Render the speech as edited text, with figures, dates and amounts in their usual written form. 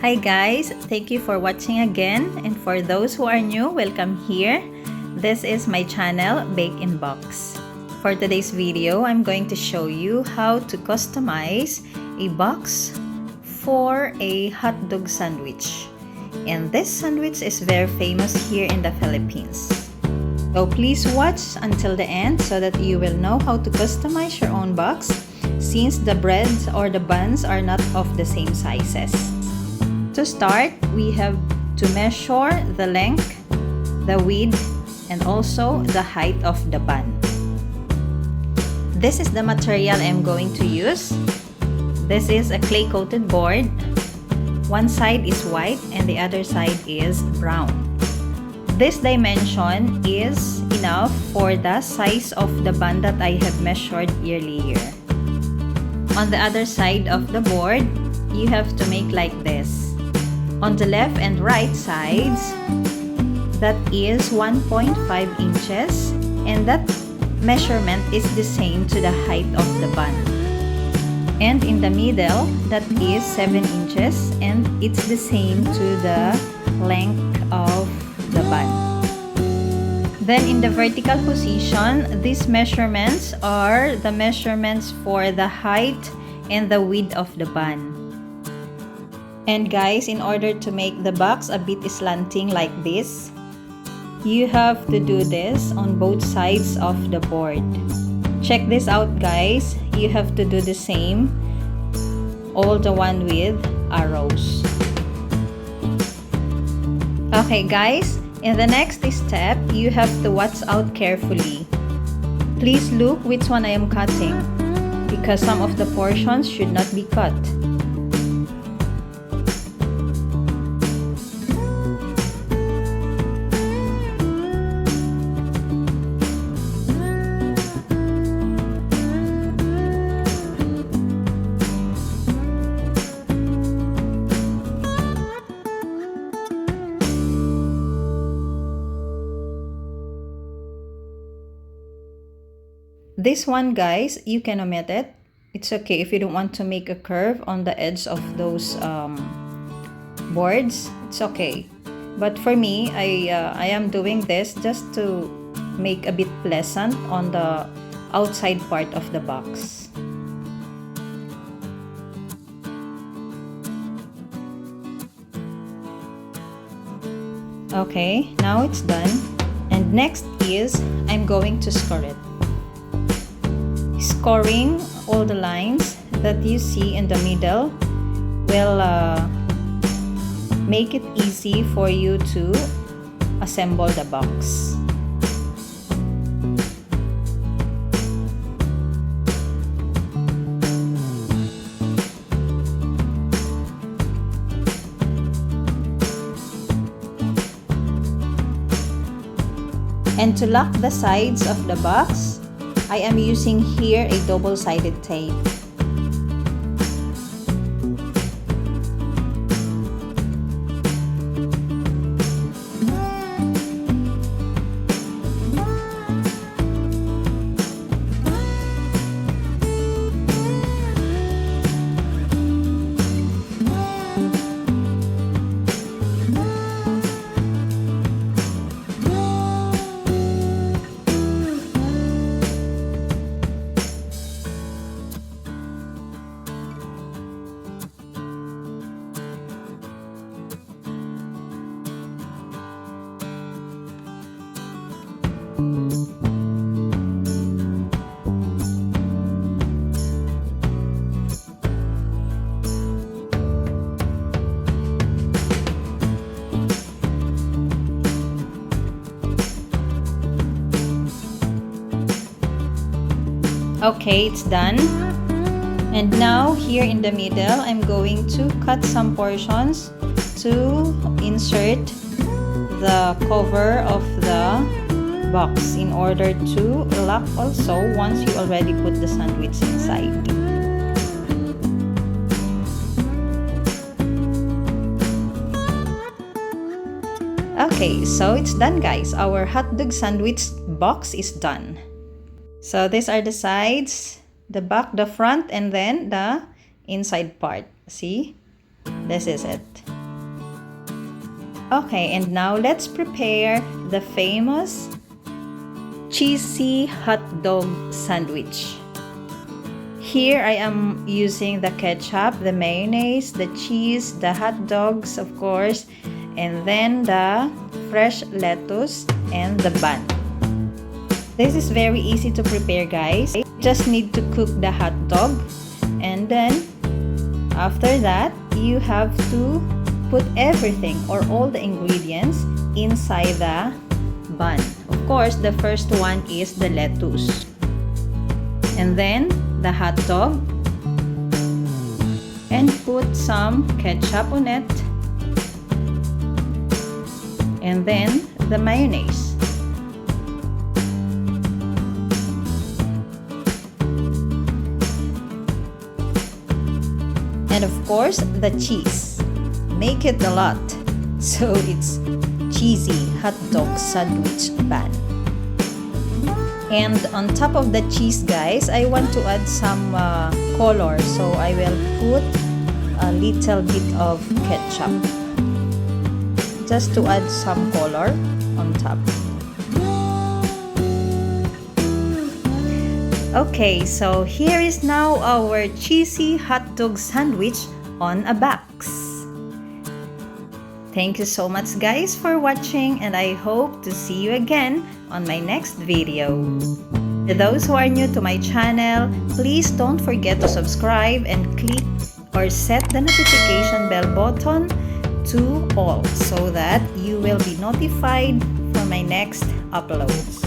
Hi guys, thank you for watching again, and for those who are new, welcome here. This is my channel, Bake in Box. For today's video, I'm going to show you how to customize a box for a hot dog sandwich. And this sandwich is very famous here in the Philippines. So please watch until the end so that you will know how to customize your own box, since the breads or the buns are not of the same sizes. To start, we have to measure the length, the width, and also the height of the bun. This is the material I'm going to use. This is a clay-coated board. One side is white and the other side is brown. This dimension is enough for the size of the bun that I have measured earlier. On the other side of the board, you have to make like this. On the left and right sides, that is 1.5 inches, and that measurement is the same to the height of the bun. And in the middle, that is 7 inches, and it's the same to the length of the bun. Then in the vertical position, these measurements are the measurements for the height and the width of the bun. And guys, in order to make the box a bit slanting like this, you have to do this on both sides of the board. Check this out guys, you have to do the same, all the one with arrows. Okay guys, in the next step, you have to watch out carefully. Please look which one I am cutting, because some of the portions should not be cut. This one guys, you can omit it. It's okay if you don't want to make a curve on the edge of those boards. It's okay. But for me, I am doing this just to make a bit pleasant on the outside part of the box. Okay, now it's done. And next is, I'm going to score it. Scoring all the lines that you see in the middle will make it easy for you to assemble the box. And to lock the sides of the box, I am using here a double-sided tape. Okay, it's done. And now here in the middle, I'm going to cut some portions to insert the cover of the box in order to lock also once you already put the sandwich inside. Okay, so it's done guys. Our hot dog sandwich box is done. So these are the sides, the back, the front, and then the inside part. See? This is it. Okay, and now let's prepare the famous cheesy hot dog sandwich. Here I am using the ketchup, the mayonnaise, the cheese, the hot dogs, of course, and then the fresh lettuce and the bun. This is very easy to prepare, guys. You just need to cook the hot dog, and then after that, you have to put everything or all the ingredients inside the bun. Of course, the first one is the lettuce. And then the hot dog. And put some ketchup on it. And then the mayonnaise. And of course, the cheese. Make it a lot. So it's cheesy hot dog sandwich bun. And on top of the cheese, guys, I want to add some color. So I will put a little bit of ketchup. Just to add some color on top. Okay, so here is now our cheesy hot dog sandwich on a box. Thank you so much, guys, for watching, and I hope to see you again on my next video. To those who are new to my channel, please don't forget to subscribe and click or set the notification bell button to all so that you will be notified for my next uploads.